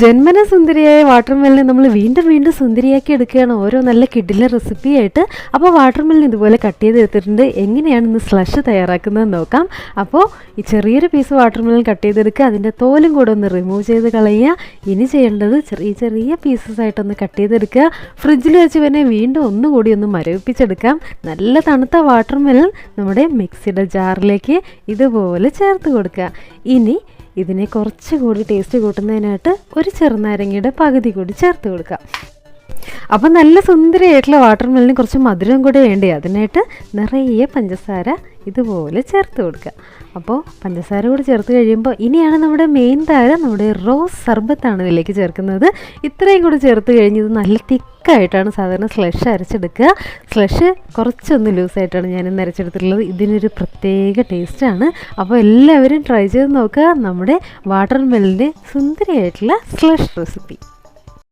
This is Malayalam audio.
ജന്മന സുന്ദരിയായ വാട്ടർമെലിനെ നമ്മൾ വീണ്ടും വീണ്ടും സുന്ദരിയാക്കി എടുക്കുകയാണ് ഓരോ നല്ല കിഡിലെ റെസിപ്പിയായിട്ട്. അപ്പോൾ വാട്ടർമെലിൻ ഇതുപോലെ കട്ട് ചെയ്തെടുത്തിട്ടുണ്ട്. എങ്ങനെയാണ് ഇന്ന് സ്ലഷ് തയ്യാറാക്കുന്നതെന്ന് നോക്കാം. അപ്പോൾ ഈ ചെറിയൊരു പീസ് വാട്ടർമെലിൻ കട്ട് ചെയ്തെടുക്കുക, അതിൻ്റെ തോലും കൂടെ ഒന്ന് റിമൂവ് ചെയ്ത് കളയുക. ഇനി ചെയ്യേണ്ടത് ചെറിയ ചെറിയ പീസസ് ആയിട്ടൊന്ന് കട്ട് ചെയ്തെടുക്കുക. ഫ്രിഡ്ജിൽ വെച്ച് പിന്നെ വീണ്ടും ഒന്നുകൂടി ഒന്ന് മരവിപ്പിച്ചെടുക്കാം. നല്ല തണുത്ത വാട്ടർമെലിൻ നമ്മുടെ മിക്സിയുടെ ജാറിലേക്ക് ഇതുപോലെ ചേർത്ത് കൊടുക്കുക. ഇനി ഇതിനെ കുറച്ചുകൂടി ടേസ്റ്റ് കൂട്ടുന്നതിനായിട്ട് ഒരു ചെറുനാരങ്ങയുടെ പകുതി കൂടി ചേർത്ത് കൊടുക്കുക. അപ്പം നല്ല സുന്ദരിയായിട്ടുള്ള വാട്ടർമെലിന് കുറച്ച് മധുരം കൂടെ വേണ്ടി, അതിനായിട്ട് നിറയെ പഞ്ചസാര ഇതുപോലെ ചേർത്ത് കൊടുക്കുക. അപ്പോൾ പഞ്ചസാര കൂടി ചേർത്ത് കഴിയുമ്പോൾ ഇനിയാണ് നമ്മുടെ മെയിൻ താരം, നമ്മുടെ റോസ് സർബത്താണ് ഇതിലേക്ക് ചേർക്കുന്നത്. ഇത്രയും കൂടി ചേർത്ത് കഴിഞ്ഞ് ഇത് നല്ല തിക്കായിട്ടാണ് സാധാരണ സ്ലഷ് അരച്ചെടുക്കുക. സ്ലഷ് കുറച്ചൊന്ന് ലൂസായിട്ടാണ് ഞാനിന്ന് അരച്ചെടുത്തിട്ടുള്ളത്. ഇതിനൊരു പ്രത്യേക ടേസ്റ്റാണ്. അപ്പോൾ എല്ലാവരും ട്രൈ ചെയ്ത് നോക്കുക നമ്മുടെ വാട്ടർമെലിൻ്റെ സുന്ദരിയായിട്ടുള്ള സ്ലഷ് റെസിപ്പി.